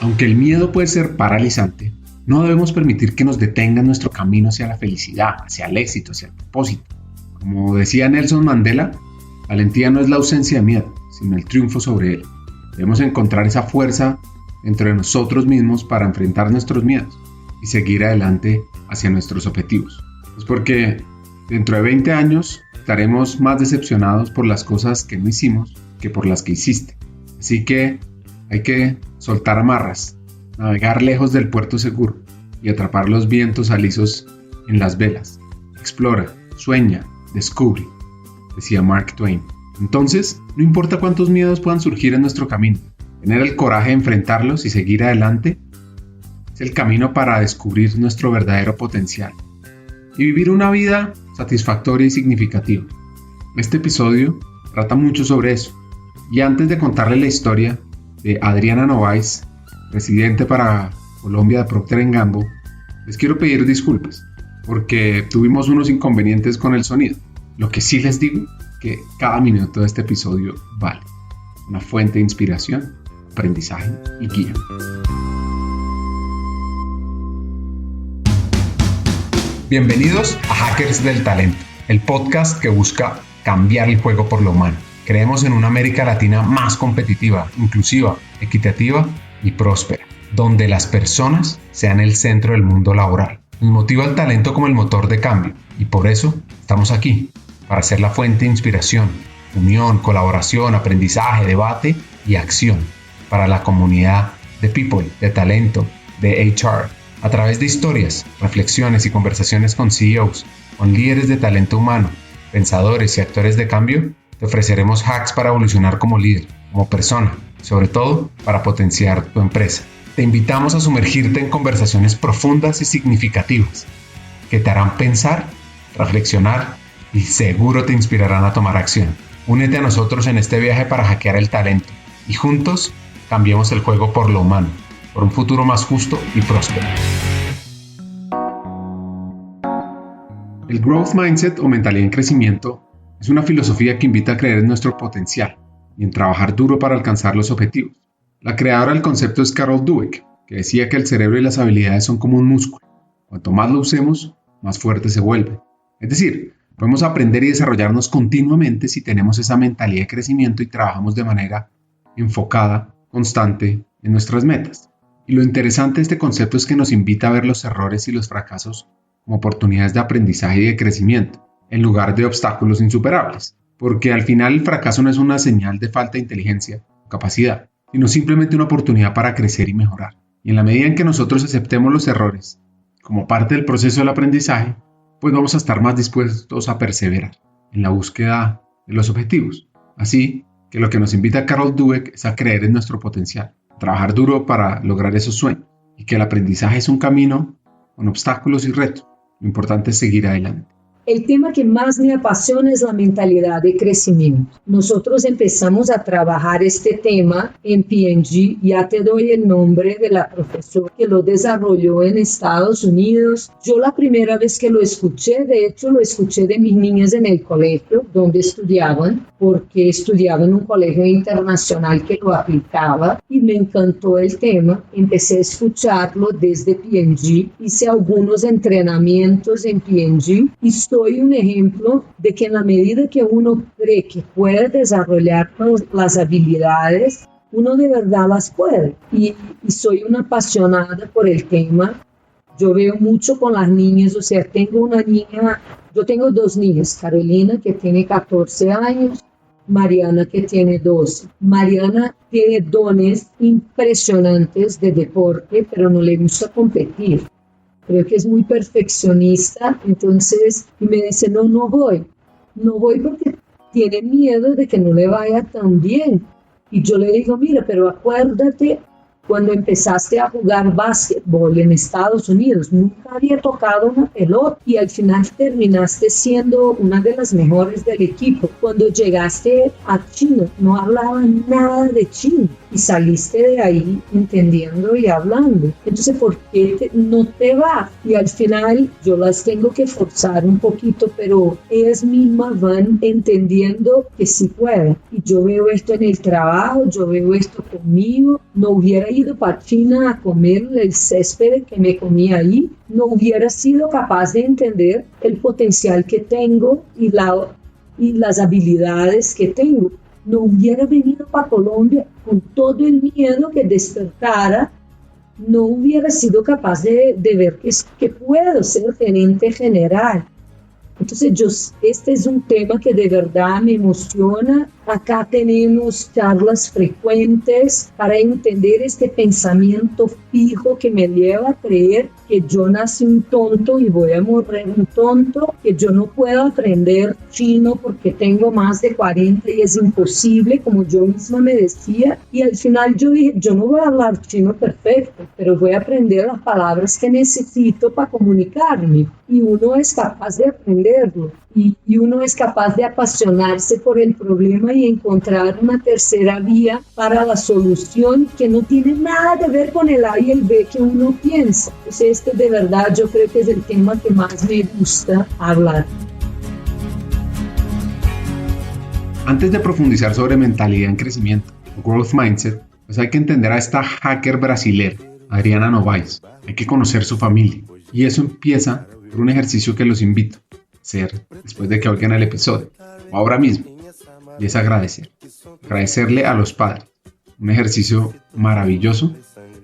Aunque el miedo puede ser paralizante, no debemos permitir que nos detenga nuestro camino hacia la felicidad, hacia el éxito, hacia el propósito. Como decía Nelson Mandela, valentía no es la ausencia de miedo, sino el triunfo sobre él. Debemos encontrar esa fuerza dentro de nosotros mismos para enfrentar nuestros miedos y seguir adelante hacia nuestros objetivos. Es porque dentro de 20 años estaremos más decepcionados por las cosas que no hicimos que por las que hiciste. Así que hay que soltar amarras, navegar lejos del puerto seguro y atrapar los vientos alisos en las velas. Explora, sueña, descubre, decía Mark Twain. Entonces, no importa cuántos miedos puedan surgir en nuestro camino, tener el coraje de enfrentarlos y seguir adelante es el camino para descubrir nuestro verdadero potencial y vivir una vida satisfactoria y significativa. Este episodio trata mucho sobre eso. Y antes de contarle la historia de Adriana Novaes, residente para Colombia de Procter & Gamble, les quiero pedir disculpas porque tuvimos unos inconvenientes con el sonido. Lo que sí les digo que cada minuto de este episodio vale. Una fuente de inspiración, aprendizaje y guía. Bienvenidos a Hackers del Talento, el podcast que busca cambiar el juego por lo humano. Creemos en una América Latina más competitiva, inclusiva, equitativa y próspera, donde las personas sean el centro del mundo laboral. Nos motiva el talento como el motor de cambio y por eso estamos aquí, para ser la fuente de inspiración, unión, colaboración, aprendizaje, debate y acción para la comunidad de people, de talento, de HR. A través de historias, reflexiones y conversaciones con CEOs, con líderes de talento humano, pensadores y actores de cambio, te ofreceremos hacks para evolucionar como líder, como persona, y sobre todo para potenciar tu empresa. Te invitamos a sumergirte en conversaciones profundas y significativas que te harán pensar, reflexionar y seguro te inspirarán a tomar acción. Únete a nosotros en este viaje para hackear el talento y juntos cambiemos el juego por lo humano, por un futuro más justo y próspero. El Growth Mindset o mentalidad en crecimiento es una filosofía que invita a creer en nuestro potencial y en trabajar duro para alcanzar los objetivos. La creadora del concepto es Carol Dweck, que decía que el cerebro y las habilidades son como un músculo. Cuanto más lo usemos, más fuerte se vuelve. Es decir, podemos aprender y desarrollarnos continuamente si tenemos esa mentalidad de crecimiento y trabajamos de manera enfocada, constante en nuestras metas. Y lo interesante de este concepto es que nos invita a ver los errores y los fracasos como oportunidades de aprendizaje y de crecimiento, en lugar de obstáculos insuperables. Porque al final el fracaso no es una señal de falta de inteligencia o capacidad, sino simplemente una oportunidad para crecer y mejorar. Y en la medida en que nosotros aceptemos los errores como parte del proceso del aprendizaje, pues vamos a estar más dispuestos a perseverar en la búsqueda de los objetivos. Así que lo que nos invita Carol Dweck es a creer en nuestro potencial, a trabajar duro para lograr esos sueños, y que el aprendizaje es un camino con obstáculos y retos. Lo importante es seguir adelante. El tema que más me apasiona es la mentalidad de crecimiento. Nosotros empezamos a trabajar este tema en P&G. Ya te doy el nombre de la profesora que lo desarrolló en Estados Unidos. Yo la primera vez que lo escuché, de hecho lo escuché de mis niñas en el colegio donde estudiaban, porque estudiaban en un colegio internacional que lo aplicaba y me encantó el tema. Empecé a escucharlo desde P&G, hice algunos entrenamientos en P&G y soy un ejemplo de que en la medida que uno cree que puede desarrollar las habilidades, uno de verdad las puede. Y soy una apasionada por el tema. Yo veo mucho con las niñas, o sea, yo tengo dos niñas, Carolina que tiene 14 años, Mariana que tiene 12. Mariana tiene dones impresionantes de deporte, pero no le gusta competir. Creo que es muy perfeccionista, entonces me dice, no voy porque tiene miedo de que no le vaya tan bien. Y yo le digo, mira, pero acuérdate, cuando empezaste a jugar básquetbol en Estados Unidos, nunca había tocado una pelota y al final terminaste siendo una de las mejores del equipo. Cuando llegaste a China, no hablaban nada de chino y saliste de ahí entendiendo y hablando. Entonces, ¿por qué no te vas? Y al final yo las tengo que forzar un poquito, pero ellas mismas van entendiendo que sí pueden. Y yo veo esto en el trabajo, yo veo esto conmigo. No hubiera ido para China a comer el césped que me comía ahí, no hubiera sido capaz de entender el potencial que tengo y las habilidades que tengo. No hubiera venido para Colombia con todo el miedo que despertara, no hubiera sido capaz de ver que puedo ser gerente general. Entonces, este es un tema que de verdad me emociona. Acá tenemos charlas frecuentes para entender este pensamiento fijo que me lleva a creer que yo nací un tonto y voy a morir un tonto, que yo no puedo aprender chino porque tengo más de 40 y es imposible, como yo misma me decía. Y al final yo dije, yo no voy a hablar chino perfecto, pero voy a aprender las palabras que necesito para comunicarme. Y uno es capaz de aprenderlo. Y uno es capaz de apasionarse por el problema y encontrar una tercera vía para la solución que no tiene nada que ver con el A y el B que uno piensa. Entonces, este de verdad yo creo que es el tema que más me gusta hablar. Antes de profundizar sobre mentalidad en crecimiento o growth mindset, pues hay que entender a esta hacker brasilera, Adriana Novaes. Hay que conocer su familia. Y eso empieza por un ejercicio que los invito a hacer después de que oigan el episodio, o ahora mismo, y es agradecerle a los padres, un ejercicio maravilloso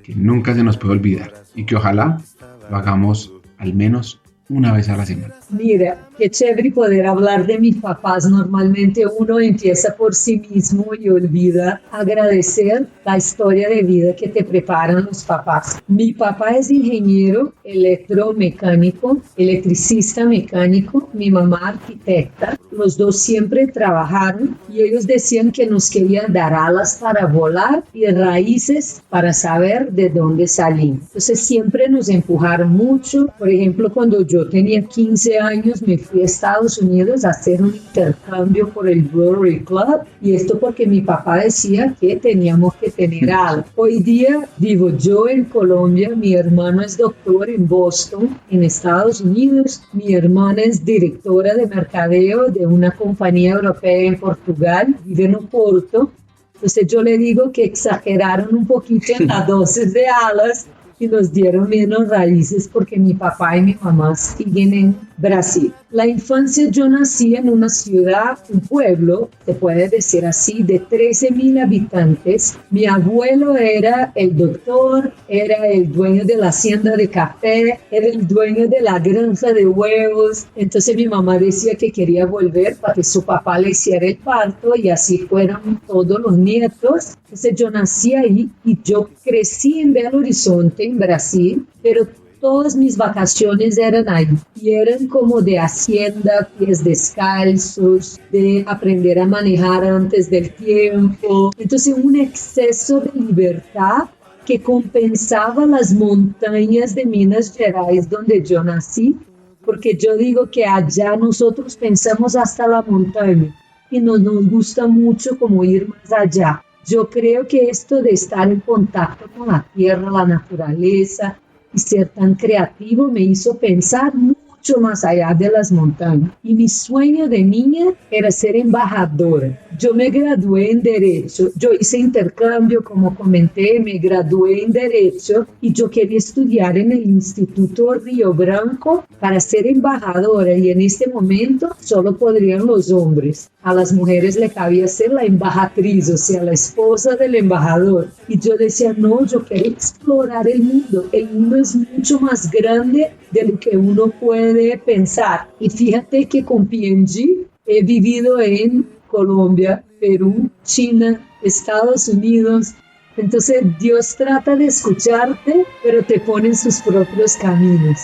que nunca se nos puede olvidar y que ojalá lo hagamos al menos una vez a la semana. Mira, qué chévere poder hablar de mis papás. Normalmente uno empieza por sí mismo y olvida agradecer la historia de vida que te preparan los papás. Mi papá es ingeniero electromecánico, electricista mecánico, mi mamá arquitecta. Los dos siempre trabajaron y ellos decían que nos querían dar alas para volar y raíces para saber de dónde salimos. Entonces siempre nos empujaron mucho. Por ejemplo, cuando yo tenía 15 años me fui a Estados Unidos a hacer un intercambio por el Rotary Club, y esto porque mi papá decía que teníamos que tener algo. Hoy día vivo yo en Colombia, mi hermano es doctor en Boston, en Estados Unidos, mi hermana es directora de mercadeo de una compañía europea en Portugal, vive en Oporto. Entonces yo le digo que exageraron un poquito en la dosis de alas y nos dieron menos raíces porque mi papá y mi mamá siguen en Brasil. La infancia, yo nací en una ciudad, un pueblo, se puede decir así, de 13,000 habitantes. Mi abuelo era el doctor, era el dueño de la hacienda de café, era el dueño de la granja de huevos. Entonces mi mamá decía que quería volver para que su papá le hiciera el parto y así fueron todos los nietos. Entonces yo nací ahí y yo crecí en Belo Horizonte, en Brasil, pero todas mis vacaciones eran ahí y eran como de hacienda, pies descalzos, de aprender a manejar antes del tiempo. Entonces un exceso de libertad que compensaba las montañas de Minas Gerais donde yo nací, porque yo digo que allá nosotros pensamos hasta la montaña y no nos gusta mucho como ir más allá. Yo creo que esto de estar en contacto con la tierra, la naturaleza y ser tan creativo me hizo pensar mucho más allá de las montañas. Y mi sueño de niña era ser embajadora. Yo me gradué en Derecho, yo hice intercambio, como comenté, me gradué en Derecho y yo quería estudiar en el Instituto Río Branco para ser embajadora, y en este momento solo podrían los hombres. A las mujeres le cabía ser la embajatriz, o sea, la esposa del embajador. Y yo decía, no, yo quiero explorar el mundo. El mundo es mucho más grande de lo que uno puede pensar. Y fíjate que con P&G he vivido en Colombia, Perú, China, Estados Unidos. Entonces Dios trata de escucharte, pero te pone en sus propios caminos.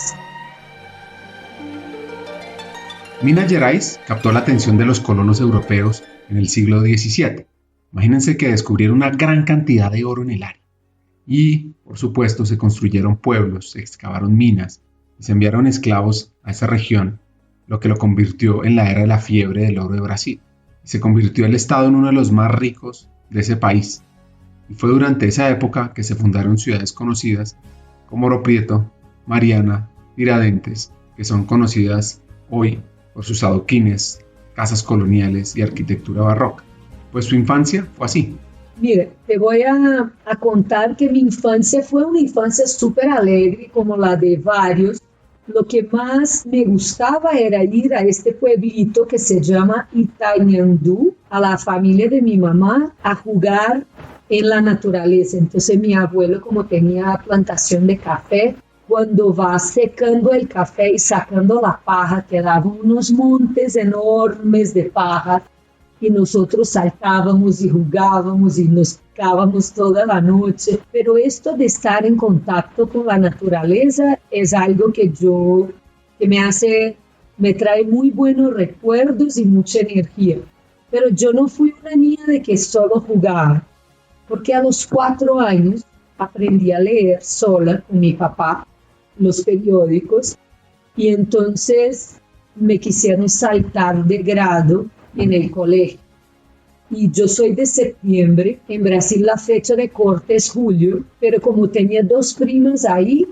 Minas Gerais captó la atención de los colonos europeos en el siglo XVII. Imagínense que descubrieron una gran cantidad de oro en el área. Y, por supuesto, se construyeron pueblos, se excavaron minas y se enviaron esclavos a esa región, lo que lo convirtió en la era de la fiebre del oro de Brasil. Y se convirtió el estado en uno de los más ricos de ese país. Y fue durante esa época que se fundaron ciudades conocidas como Ouro Preto, Mariana, Tiradentes, que son conocidas hoy por sus adoquines, casas coloniales y arquitectura barroca. Pues su infancia fue así. Mira, te voy a contar que mi infancia fue una infancia súper alegre, como la de varios. Lo que más me gustaba era ir a este pueblito que se llama Itañandú, a la familia de mi mamá, a jugar en la naturaleza. Entonces mi abuelo, como tenía plantación de café, cuando va secando el café y sacando la paja, quedaban unos montes enormes de paja y nosotros saltábamos y jugábamos y nos picábamos toda la noche. Pero esto de estar en contacto con la naturaleza es algo que me trae muy buenos recuerdos y mucha energía. Pero yo no fui una niña de que solo jugaba, porque a los 4 años aprendí a leer sola con mi papá los periódicos y entonces me quisieron saltar de grado en el colegio. Y yo soy de septiembre, en Brasil la fecha de corte es julio, pero como tenía 2 primas ahí,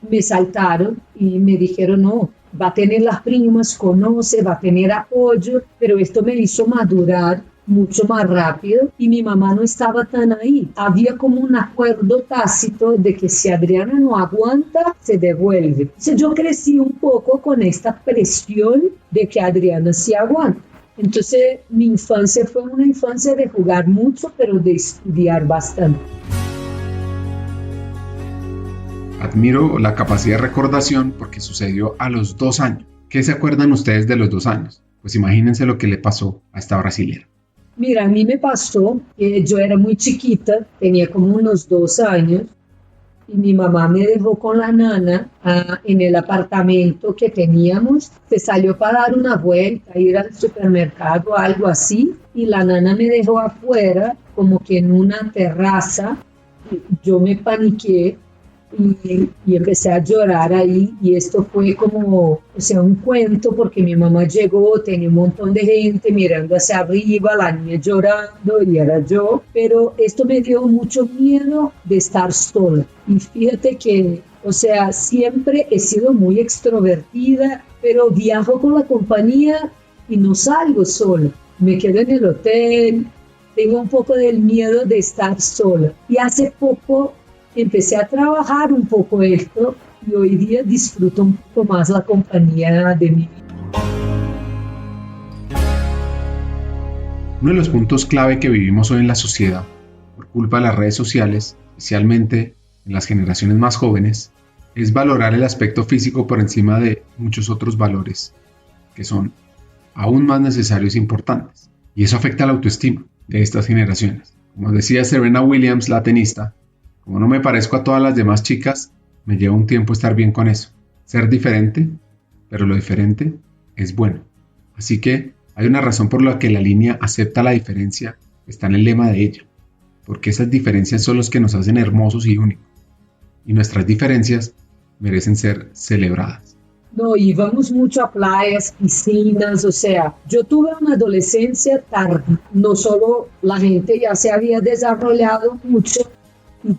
me saltaron y me dijeron, no, va a tener las primas, conoce, va a tener apoyo, pero esto me hizo madurar mucho más rápido y mi mamá no estaba tan ahí. Había como un acuerdo tácito de que si Adriana no aguanta, se devuelve. Entonces yo crecí un poco con esta presión de que Adriana sí aguanta. Entonces mi infancia fue una infancia de jugar mucho, pero de estudiar bastante. Admiro la capacidad de recordación porque sucedió a los 2 años. ¿Qué se acuerdan ustedes de los 2 años? Pues imagínense lo que le pasó a esta brasilera. Mira, a mí me pasó que yo era muy chiquita, tenía como unos 2 años, y mi mamá me dejó con la nana en el apartamento que teníamos. Se salió para dar una vuelta, ir al supermercado, algo así, y la nana me dejó afuera, como que en una terraza. Yo me paniqué y empecé a llorar ahí y esto fue como, o sea, un cuento porque mi mamá llegó, tenía un montón de gente mirando hacia arriba, la niña llorando y era yo, pero esto me dio mucho miedo de estar sola y fíjate que, o sea, siempre he sido muy extrovertida, pero viajo con la compañía y no salgo sola, me quedo en el hotel, tengo un poco del miedo de estar sola y hace poco empecé a trabajar un poco esto y hoy día disfruto un poco más la compañía de mi vida. Uno de los puntos clave que vivimos hoy en la sociedad, por culpa de las redes sociales, especialmente en las generaciones más jóvenes, es valorar el aspecto físico por encima de muchos otros valores que son aún más necesarios e importantes. Y eso afecta la autoestima de estas generaciones. Como decía Serena Williams, la tenista, como no me parezco a todas las demás chicas, me lleva un tiempo estar bien con eso. Ser diferente, pero lo diferente es bueno. Así que hay una razón por la que la línea acepta la diferencia, está en el lema de ella. Porque esas diferencias son las que nos hacen hermosos y únicos. Y nuestras diferencias merecen ser celebradas. No, íbamos mucho a playas, piscinas, o sea, yo tuve una adolescencia tarde. No solo la gente ya se había desarrollado mucho,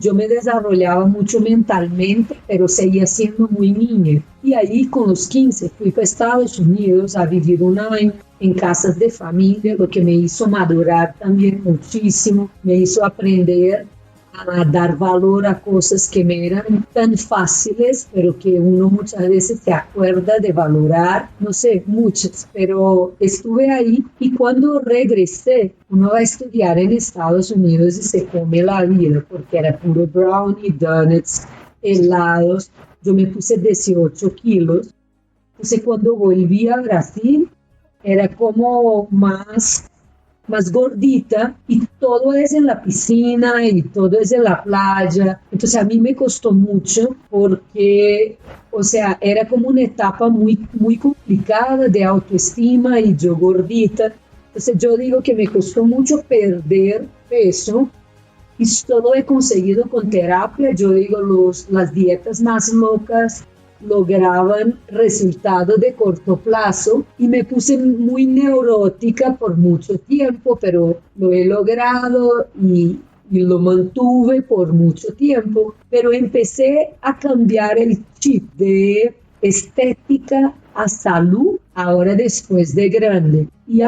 yo me desarrollaba mucho mentalmente, pero seguía siendo muy niña. Y ahí con los 15 fui para Estados Unidos a vivir un año en casas de familia, lo que me hizo madurar también muchísimo, me hizo aprender a dar valor a cosas que me eran tan fáciles, pero que uno muchas veces se acuerda de valorar, no sé, muchas, pero estuve ahí y cuando regresé, uno va a estudiar en Estados Unidos y se come la vida, porque era puro brownie, donuts, helados, yo me puse 18 kilos, entonces cuando volví a Brasil, era como más gordita y todo es en la piscina y todo es en la playa. Entonces a mí me costó mucho porque, o sea, era como una etapa muy, muy complicada de autoestima y yo gordita. Entonces yo digo que me costó mucho perder peso y solo he conseguido con terapia. Yo digo, las dietas más locas lograban resultados de corto plazo y me puse muy neurótica por mucho tiempo, pero lo he logrado y lo mantuve por mucho tiempo, pero empecé a cambiar el chip de estética a salud ahora después de grande y